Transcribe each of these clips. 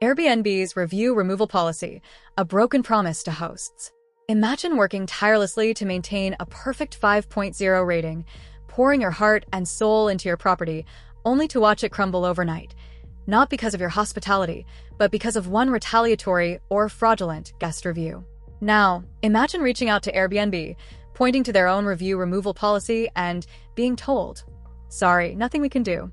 Airbnb's review removal policy, a broken promise to hosts. Imagine working tirelessly to maintain a perfect 5.0 rating, pouring your heart and soul into your property, only to watch it crumble overnight. Not because of your hospitality, but because of one retaliatory or fraudulent guest review. Now, imagine reaching out to Airbnb, pointing to their own review removal policy and being told, "Sorry, nothing we can do."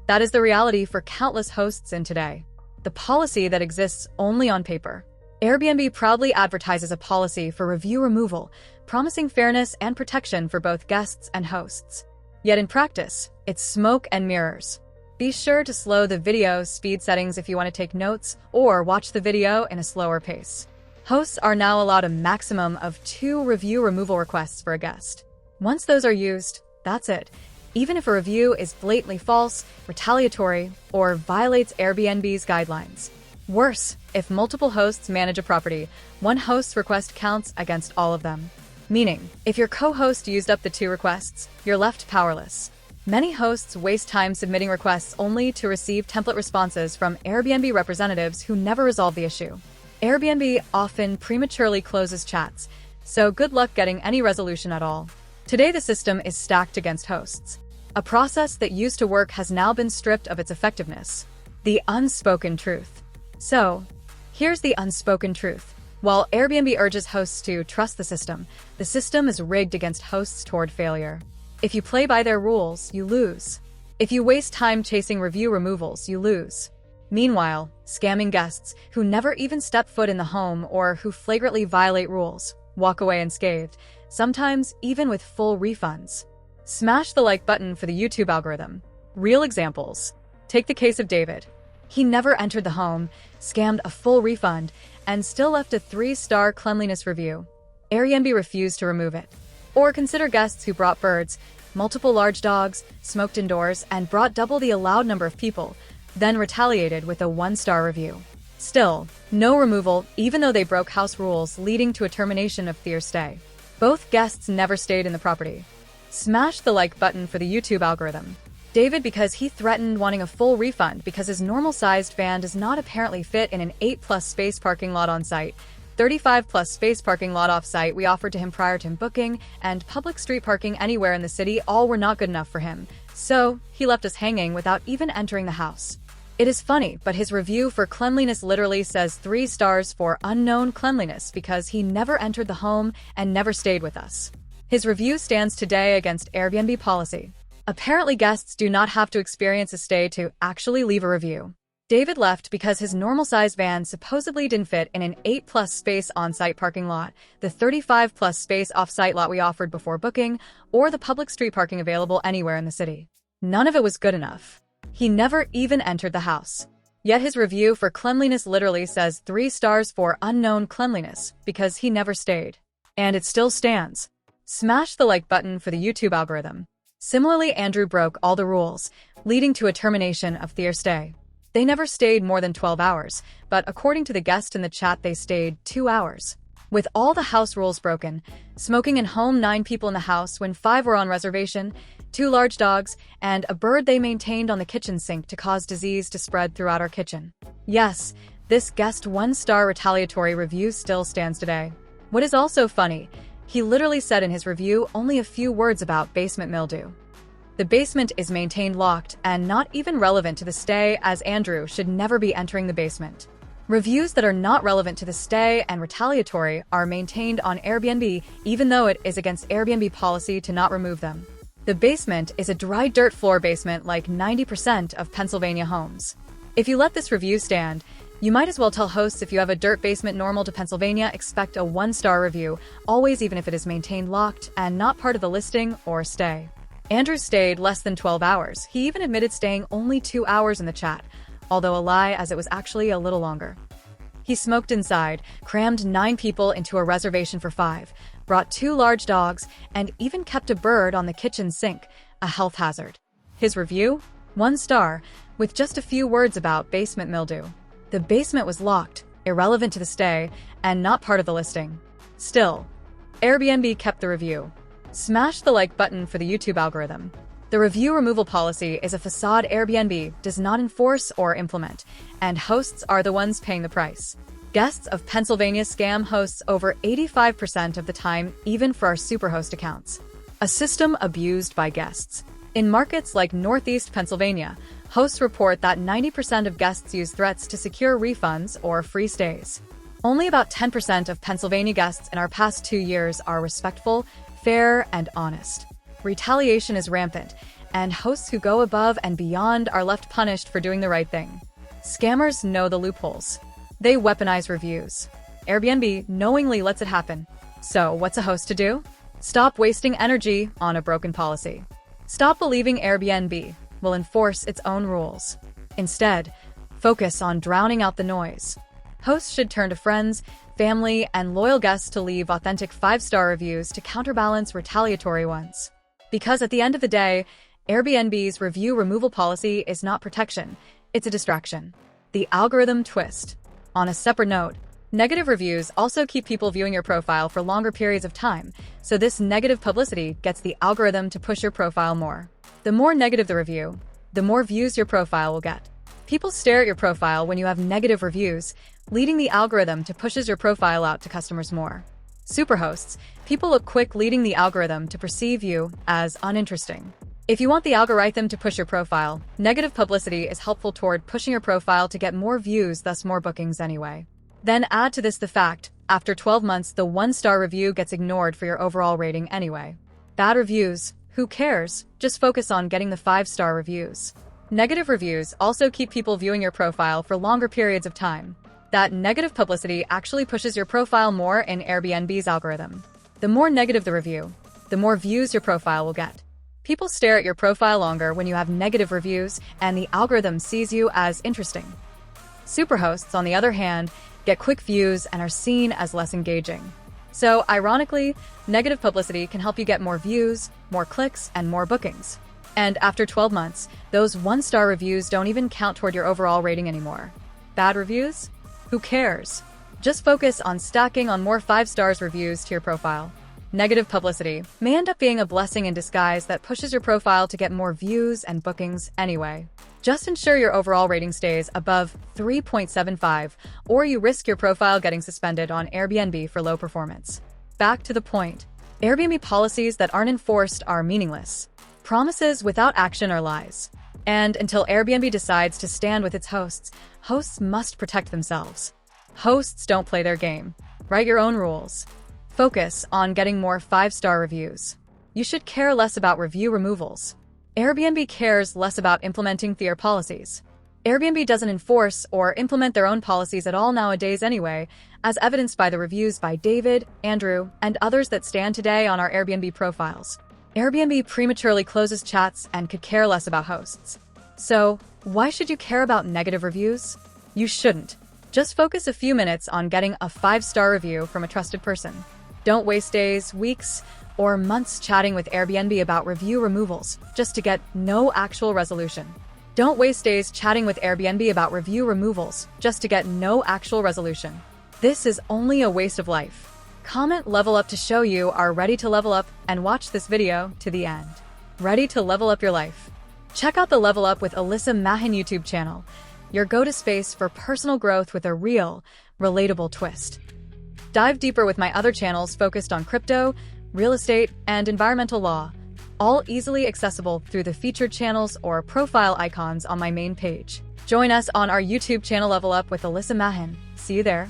That is the reality for countless hosts in today. The policy that exists only on paper. Airbnb proudly advertises a policy for review removal, promising fairness and protection for both guests and hosts. Yet in practice, it's smoke and mirrors. Be sure to slow the video speed settings if you want to take notes, or watch the video in a slower pace. Hosts are now allowed a maximum of 2 review removal requests for a guest. Once those are used, that's it. Even if a review is blatantly false, retaliatory, or violates Airbnb's guidelines. Worse, if multiple hosts manage a property, one host's request counts against all of them. Meaning, if your co-host used up the 2 requests, you're left powerless. Many hosts waste time submitting requests only to receive template responses from Airbnb representatives who never resolve the issue. Airbnb often prematurely closes chats, so good luck getting any resolution at all. Today the system is stacked against hosts. A process that used to work has now been stripped of its effectiveness. The unspoken truth. So, here's the unspoken truth. While Airbnb urges hosts to trust the system is rigged against hosts toward failure. If you play by their rules, you lose. If you waste time chasing review removals, you lose. Meanwhile, scamming guests who never even step foot in the home or who flagrantly violate rules walk away unscathed, sometimes even with full refunds. Smash the like button for the YouTube algorithm. Real examples. Take the case of David. He never entered the home, scammed a full refund, and still left a 3-star cleanliness review. Airbnb refused to remove it. Or consider guests who brought birds, multiple large dogs, smoked indoors, and brought double the allowed number of people, then retaliated with a 1-star review. Still, no removal, even though they broke house rules, leading to a termination of their stay. Both guests never stayed in the property. Smash the like button for the YouTube algorithm. David, because he threatened wanting a full refund because his normal-sized van does not apparently fit in an 8+ space parking lot on site, 35+ space parking lot off-site we offered to him prior to him booking, and public street parking anywhere in the city, all were not good enough for him. So, he left us hanging without even entering the house. It is funny, but his review for cleanliness literally says 3 stars for unknown cleanliness because he never entered the home and never stayed with us. His review stands today against Airbnb policy. Apparently guests do not have to experience a stay to actually leave a review. David left because his normal-sized van supposedly didn't fit in an 8+ space on-site parking lot, the 35+ space off-site lot we offered before booking, or the public street parking available anywhere in the city. None of it was good enough. He never even entered the house. Yet his review for cleanliness literally says 3 stars for unknown cleanliness because he never stayed. And it still stands. Smash the like button for the YouTube algorithm. Similarly, Andrew broke all the rules, leading to a termination of their stay. They never stayed more than 12 hours, but according to the guest in the chat, they stayed 2 hours. With all the house rules broken, smoking in home, 9 people in the house when 5 were on reservation, 2 large dogs, and a bird they maintained on the kitchen sink to cause disease to spread throughout our kitchen. Yes, this guest 1-star retaliatory review still stands today. What is also funny, he literally said in his review only a few words about basement mildew. The basement is maintained locked and not even relevant to the stay, as Andrew should never be entering the basement. Reviews that are not relevant to the stay and retaliatory are maintained on Airbnb, even though it is against Airbnb policy to not remove them. The basement is a dry dirt floor basement like 90% of Pennsylvania homes. If you let this review stand, you might as well tell hosts if you have a dirt basement normal to Pennsylvania, expect a 1-star review, always, even if it is maintained locked and not part of the listing or stay. Andrew stayed less than 12 hours. He even admitted staying only 2 hours in the chat, although a lie, as it was actually a little longer. He smoked inside, crammed 9 people into a reservation for 5, brought 2 large dogs, and even kept a bird on the kitchen sink, a health hazard. His review? 1 star, with just a few words about basement mildew. The basement was locked, irrelevant to the stay, and not part of the listing. Still, Airbnb kept the review. Smash the like button for the YouTube algorithm. The review removal policy is a facade Airbnb does not enforce or implement, and hosts are the ones paying the price. Guests of Pennsylvania scam hosts over 85% of the time, even for our superhost accounts. A system abused by guests. In markets like Northeast Pennsylvania, hosts report that 90% of guests use threats to secure refunds or free stays. Only about 10% of Pennsylvania guests in our past 2 years are respectful, fair, and honest. Retaliation is rampant, and hosts who go above and beyond are left punished for doing the right thing. Scammers know the loopholes. They weaponize reviews. Airbnb knowingly lets it happen. So, what's a host to do? Stop wasting energy on a broken policy. Stop believing Airbnb will enforce its own rules. Instead, focus on drowning out the noise. Hosts should turn to friends, family, and loyal guests to leave authentic 5-star reviews to counterbalance retaliatory ones. Because at the end of the day, Airbnb's review removal policy is not protection, it's a distraction. The algorithm twist. On a separate note, negative reviews also keep people viewing your profile for longer periods of time, so this negative publicity gets the algorithm to push your profile more. The more negative the review, the more views your profile will get. People stare at your profile when you have negative reviews, leading the algorithm to pushes your profile out to customers more. Superhosts, people look quick leading the algorithm to perceive you as uninteresting. If you want the algorithm to push your profile, negative publicity is helpful toward pushing your profile to get more views, thus more bookings anyway. Then add to this the fact, after 12 months, the 1-star review gets ignored for your overall rating anyway. Bad reviews, who cares? Just focus on getting the 5-star reviews. Negative reviews also keep people viewing your profile for longer periods of time. That negative publicity actually pushes your profile more in Airbnb's algorithm. The more negative the review, the more views your profile will get. People stare at your profile longer when you have negative reviews, and the algorithm sees you as interesting. Superhosts, on the other hand, get quick views and are seen as less engaging. So, ironically, negative publicity can help you get more views, more clicks, and more bookings. And after 12 months, those 1-star reviews don't even count toward your overall rating anymore. Bad reviews? Who cares? Just focus on stacking on more 5-star reviews to your profile. Negative publicity may end up being a blessing in disguise that pushes your profile to get more views and bookings anyway. Just ensure your overall rating stays above 3.75, or you risk your profile getting suspended on Airbnb for low performance. Back to the point. Airbnb policies that aren't enforced are meaningless. Promises without action are lies. And until Airbnb decides to stand with its hosts, hosts must protect themselves. Hosts don't play their game. Write your own rules. Focus on getting more 5-star reviews. You should care less about review removals. Airbnb cares less about implementing their policies. Airbnb doesn't enforce or implement their own policies at all nowadays anyway, as evidenced by the reviews by David, Andrew, and others that stand today on our Airbnb profiles. Airbnb prematurely closes chats and could care less about hosts. So, why should you care about negative reviews? You shouldn't. Just focus a few minutes on getting a 5-star review from a trusted person. Don't waste days, weeks, or months chatting with Airbnb about review removals just to get no actual resolution. Don't waste days chatting with Airbnb about review removals just to get no actual resolution. This is only a waste of life. Comment level up to show you are ready to level up and watch this video to the end. Ready to level up your life? Check out the Level Up with Alyssa Mahin YouTube channel, your go-to space for personal growth with a real, relatable twist. Dive deeper with my other channels focused on crypto, real estate, and environmental law, all easily accessible through the featured channels or profile icons on my main page. Join us on our YouTube channel Level Up with Alyssa Mahin. See you there.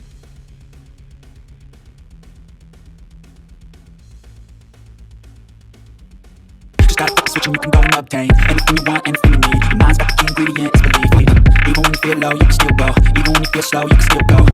Just gotta flip the switch and you can go and obtain anything you want, anything you need. Your mind's got the key ingredient, it's belief. Even when you feel low, you can still go. Even when you feel slow, you can still go.